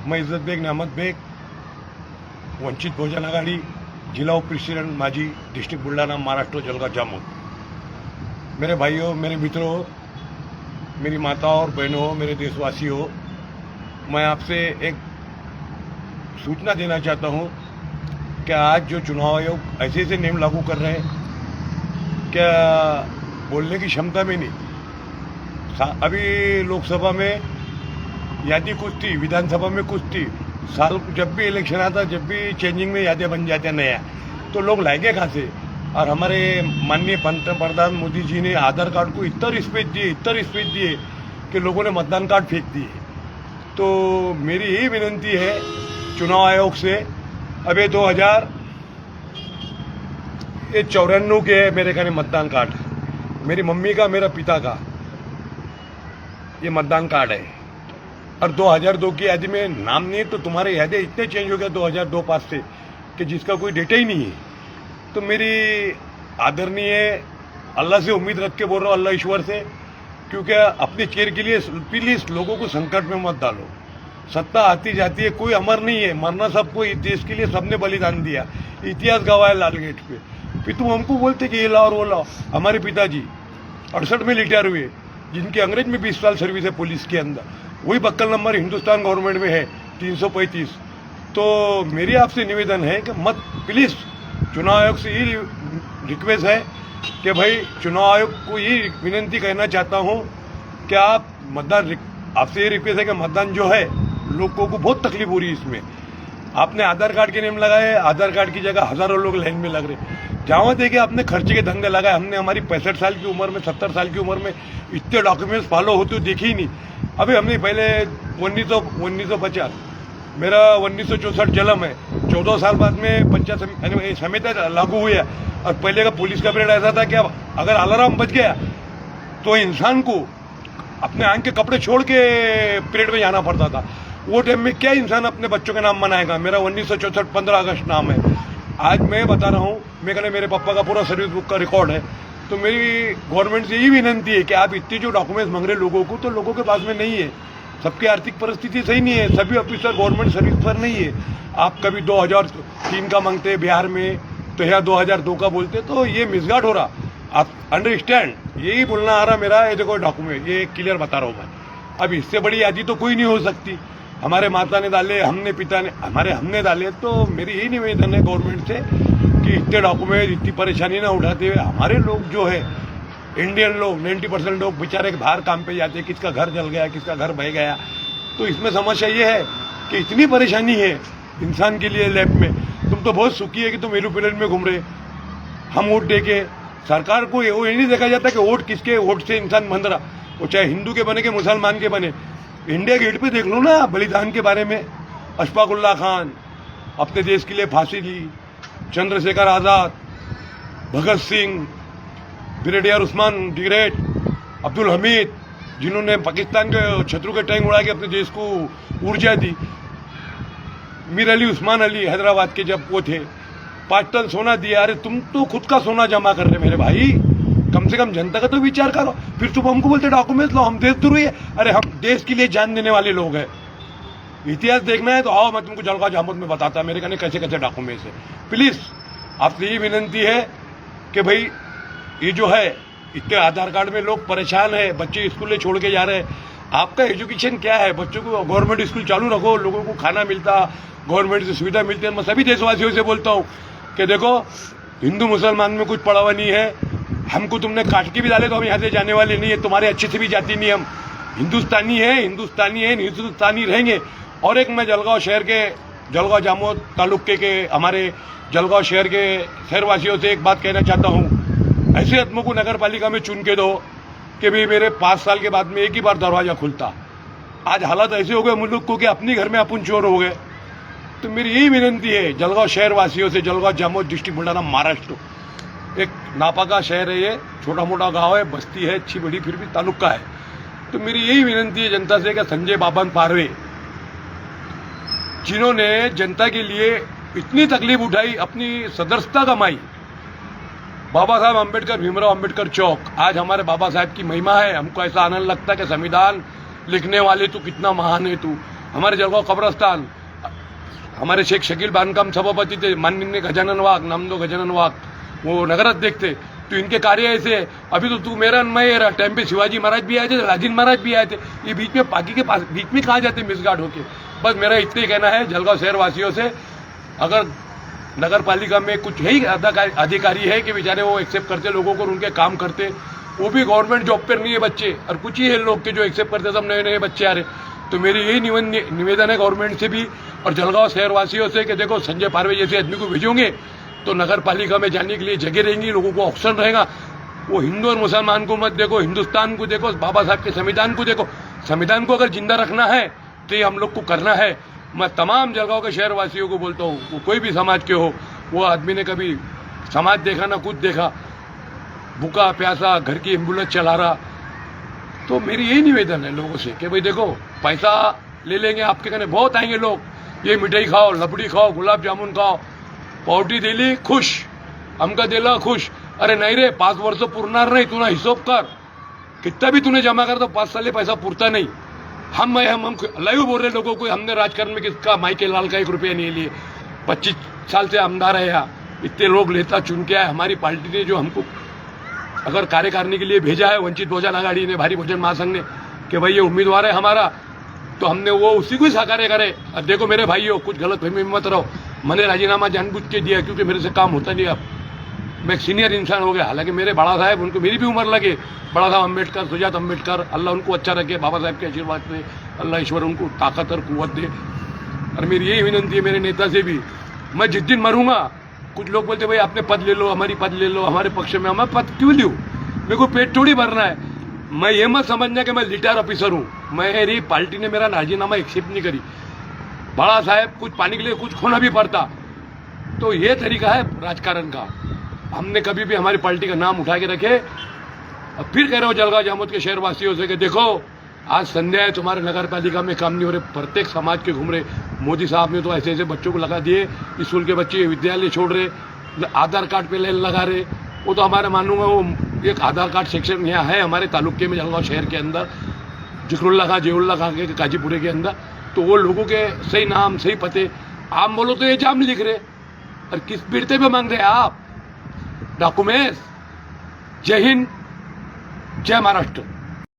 मैं इज्जत बेग नेमत बेग, वंचित बहुजन आघाड़ी, जिला उप प्रेसिडेंट माजी, डिस्ट्रिक्ट बुल्ढाना, महाराष्ट्र, जलगांव, जामोद। मेरे भाइयों, मेरे मित्रों, मेरी माताओं और बहनों, मेरे देशवासियों, मैं आपसे एक सूचना देना चाहता हूं कि आज जो चुनाव आयोग ऐसे ऐसे नियम लागू कर रहे हैं, क्या बोलने की क्षमता में नहीं। अभी लोकसभा में यादी कुछ थी, विधानसभा में कुछ थी। साल जब भी इलेक्शन आता, जब भी चेंजिंग में यादें बन जाते नया, तो लोग लाएंगे कहाँ से। और हमारे माननीय पंतप्रधान मोदी जी ने आधार कार्ड को इतना रिस्पेक्ट दिए कि लोगों ने मतदान कार्ड फेंक दिए। तो मेरी यही विनती है चुनाव आयोग से, अब ये 2094 के मेरे खाने मतदान कार्ड, मेरी मम्मी का, मेरा पिता का ये मतदान कार्ड है। और 2002 की यादी में नाम नहीं है, तो तुम्हारे यादें इतने चेंज हो गया 2002 पास से कि जिसका कोई डेटा ही नहीं है। तो मेरी आदरणीय अल्लाह से उम्मीद रख के बोल रहा हूँ, अल्लाह ईश्वर से, क्योंकि अपने चेयर के लिए प्लीज लोगों को संकट में मत डालो। सत्ता आती जाती है, कोई अमर नहीं है, मरना सबको, इस देश के लिए सबने बलिदान दिया, इतिहास गवाह है लालगेट पे। फिर तुम हमको बोलते कि ये लाओ और वो लाओ। हमारे पिताजी 68 में रिटायर हुए, जिनकी अंग्रेज में 20 साल सर्विस है पुलिस के अंदर, वही बक्कल नंबर हिंदुस्तान गवर्नमेंट में है 335। तो मेरी आपसे निवेदन है कि मत, प्लीज चुनाव आयोग से ये रिक्वेस्ट है कि भाई चुनाव आयोग को ये विनती कहना चाहता हूँ कि आप मतदान, आपसे ये रिक्वेस्ट है कि मतदान जो है, लोगों को बहुत तकलीफ हो रही है इसमें। आपने आधार कार्ड के नियम लगाए, आधार कार्ड की जगह हजारों लोग लाइन में लग रहे। जहाँ देखिए आपने खर्चे के धंधे लगाए, हमने हमारी 65 साल की उम्र में, 70 साल की उम्र में इतने डॉक्यूमेंट्स फॉलो होते हुए देखे ही नहीं। अभी हमने पहले 1950, मेरा 1964 जन्म है, 14 साल बाद में पंचायत समिति लागू हुई है। और पहले का पुलिस का पीरियड ऐसा था कि अगर अलार्म बज गया तो इंसान को अपने आंख के कपड़े छोड़ के पीरियड में जाना पड़ता था। वो टाइम में क्या इंसान अपने बच्चों के नाम मनाएगा। मेरा 1964 15 अगस्त नाम है। आज मैं बता रहा हूँ, मेरे पापा का पूरा सर्विस बुक का रिकॉर्ड है। तो मेरी गवर्नमेंट से यही विनती है कि आप इतने जो डॉक्यूमेंट्स मांग रहे लोगों को, तो लोगों के पास में नहीं है, सबकी आर्थिक परिस्थिति सही नहीं है, सभी ऑफिसर गवर्नमेंट सर्विस पर नहीं है। आप कभी 2003 का मांगते हैं बिहार में, तो यहाँ 2002 का बोलते, तो ये मिसगार्ड हो रहा। आप अंडरस्टैंड, यही बोलना आ रहा मेरा। ये देखो डॉक्यूमेंट, ये क्लियर बता रहा हूँ मैं। अब इससे बड़ी यादी तो कोई नहीं हो सकती। हमारे माता ने डाले, हमने पिता ने, हमने डाले। तो मेरी यही निवेदन है गवर्नमेंट से कि इतने डॉक्यूमेंट, इतनी परेशानी ना उठाते हुए हमारे लोग जो है, इंडियन लोग 90% लोग बेचारे बाहर काम पे जाते हैं, किसका घर जल गया, किसका घर बह गया। तो इसमें समस्या ये है कि इतनी परेशानी है इंसान के लिए लैब में। तुम तो बहुत सुखी है कि तुम एरोप्लेन में घूम रहे, हम वोट दे के। सरकार को ये नहीं देखा जाता कि वोट किसके वोट से इंसान बन रहा, वो चाहे हिंदू के बने कि मुसलमान के बने। इंडिया गेट पे देख लो ना बलिदान के बारे में। अशफाक उल्लाह खान अपने देश के लिए फांसी ली, चंद्रशेखर आजाद, भगत सिंह, ब्रिगेडियर उस्मान डिग्रेट, अब्दुल हमीद, जिन्होंने पाकिस्तान के शत्रु के टैंक उड़ा के अपने देश को ऊर्जा दी, मीर अली उस्मान अली हैदराबाद के जब वो थे, 5 टन सोना दिया। अरे तुम तो खुद का सोना जमा कर रहे मेरे भाई, कम से कम जनता का तो विचार करो। फिर तुम हमको बोलते डॉक्यूमेंट्स लो, हम देशद्रोही है। अरे हम देश के लिए जान देने वाले लोग हैं। इतिहास देखना है तो आओ, मैं तुमको जलगांव जामोद में बताता मेरे कहने कैसे कैसे डॉक्यूमेंट्स है। प्लीज आपसे ये विनती है कि भाई ये जो है, इतने आधार कार्ड में लोग परेशान है, बच्चे स्कूल छोड़ के जा रहे हैं। आपका एजुकेशन क्या है? बच्चों को गवर्नमेंट स्कूल चालू रखो, लोगों को खाना मिलता, गवर्नमेंट से सुविधा मिलती है। मैं सभी देशवासियों से बोलता हूँ कि देखो, हिंदू मुसलमान में कुछ पड़ा हुआ नहीं है। हमको तुमने काट के भी डाले तो हम यहाँ से जाने वाले नहीं है, तुम्हारे अच्छे से भी जाती नहीं। हम हिंदुस्तानी हिंदुस्तानी रहेंगे। और एक मैं जलगांव शहर के, जलगांव जामोद तालुके के, हमारे जलगांव शहर के शहरवासियों से एक बात कहना चाहता हूँ। ऐसे आदमों को नगर पालिका में चुन के दो कि भाई मेरे 5 साल के बाद में एक ही बार दरवाजा खुलता। आज हालात ऐसे हो गए मुल्क को कि अपने घर में अपन चोर हो गए। तो मेरी यही विनती है जलगांव शहरवासियों से, जलगांव जामोद डिस्ट्रिक्ट बुल्ढाना महाराष्ट्र, एक नापाका शहर है, ये छोटा मोटा गांव है, बस्ती है अच्छी बड़ी, फिर भी तालुका है। तो मेरी यही विनती है जनता से कि संजय बाबन पारवे, जिन्होंने जनता के लिए इतनी तकलीफ उठाई, अपनी सदस्यता कमाई, बाबा साहब अम्बेडकर, भीमराव अम्बेडकर चौक, आज हमारे बाबा साहब की महिमा है। हमको ऐसा आनंद लगता है कि संविधान लिखने वाले तू कितना महान है तू। हमारे जळगाव कब्रस्तान, हमारे शेख शकील बांधकाम सभापति थे माननीय गजानन वाघ, नामदो गजानन वाघ, वो नगराध्यक्ष थे। तो इनके कार्य ऐसे है, अभी तो तू मेरा मैं टाइम पे शिवाजी महाराज भी आए थे, राजेंद्र महाराज भी आए थे, ये बीच में पाकि के पास बीच में कहाँ जाते मिसगार्ड होके। बस मेरा इतना ही कहना है जलगांव शहर वासियों से, अगर नगर पालिका में कुछ यही अधिकारी है कि बेचारे वो एक्सेप्ट करते लोगों को और उनके काम करते, वो भी गवर्नमेंट जॉब पर नहीं है बच्चे, और कुछ ही है लोग के जो एक्सेप्ट करते, सब नए नए बच्चे आ रहे। तो मेरी यही निवेदन है गवर्नमेंट से भी और जलगांव शहर वासियों से कि देखो संजय पारवे जैसे आदमी को भेजोगे तो नगर पालिका में जाने के लिए जगह रहेंगी, लोगों को ऑप्शन रहेगा। वो हिंदू और मुसलमान को मत देखो, हिंदुस्तान को देखो, बाबा साहब के संविधान को देखो। संविधान को अगर जिंदा रखना है तो ये हम लोग को करना है। मैं तमाम जलगांव के शहर वासियों को बोलता हूँ, वो कोई भी समाज के हो, वो आदमी ने कभी समाज देखा ना कुछ देखा, भूखा प्यासा घर की एम्बुलेंस चला रहा। तो मेरी यही निवेदन है लोगों से कि भाई देखो पैसा ले लेंगे आपके कहने बहुत आएंगे लोग, ये मिठाई खाओ, लपड़ी खाओ, गुलाब जामुन खाओ, पावटी दिली खुश, अमका दिला खुश। अरे नहीं रे, 5 वर्ष पुरणार नाही, तू ना हिशोब कर, कितना भी तूने जमा कर तो 5 साल पैसा पुरता नहीं। हम लाइव बोल रहे लोगों को, हमने राजकारण में किसका माइके लाल का 1 रुपया नहीं लिए, 25 साल से आमदार है यहाँ, इतने लोग लेता चुन के आए। हमारी पार्टी ने जो हमको अगर कार्यकारिणी के लिए भेजा है, वंचित बहुजन आघाड़ी ने, भारी बहुजन महासंघ ने, कि भाई ये उम्मीदवार है हमारा, तो हमने वो उसी को ही साकार करे। अब देखो मेरे भाइयों, कुछ गलत फहमी में मत रहो, मैंने राजीनामा जानबूझ के दिया क्योंकि मेरे से काम होता नहीं। अब मैं एक सीनियर इंसान हो गया, हालांकि मेरे बड़ा साहब, उनको मेरी भी उम्र लगे, बड़ा साहब अम्बेडकर, सुजात अम्बेडकर, अल्लाह उनको अच्छा रखे, बाबा साहब के आशीर्वाद से अल्लाह ईश्वर उनको ताकत और कुव्वत दे। और मेरी यही विनंती है मेरे नेता से भी, मैं जिस दिन मरूंगा, कुछ लोग बोलते भाई आपने पद ले लो, हमारी पद ले लो, हमारे पक्ष में, हमारा पद क्यों लूँ, मेरे को पेट थोड़ी भरना है। मैं ये मत समझना कि मैं रिटायर ऑफिसर हूँ, मेरी पार्टी ने मेरा राजीनामा एक्सेप्ट नहीं करी। बड़ा साहब कुछ पाने के लिए कुछ खोना भी पड़ता, तो ये तरीका है राजकारण का। हमने कभी भी हमारी पार्टी का नाम उठा के रखे। और फिर कह रहे हो जलगांव जामोद के शहरवासियों से कि देखो आज संध्या है, तुम्हारे नगर पालिका में काम नहीं हो रहे, प्रत्येक समाज के घूम रहे। मोदी साहब ने तो ऐसे ऐसे बच्चों को लगा दिए, स्कूल के बच्चे विद्यालय छोड़ रहे, आधार कार्ड पे लाइन लगा रहे। वो तो हमारे मानूंगा, वो एक आधार कार्ड सेक्शन यहाँ है हमारे तालुके में, जलगांव शहर के अंदर, जिक्रुल्ला खां, जेउल्ला खां के काजीपुरे के अंदर। तो वो लोगों के सही नाम सही पते आप बोलो तो ये जाम लिख रहे, और किस पीड़ते पे मांग रहे आप डॉक्यूमेंट्स। जय हिंद, जय महाराष्ट्र।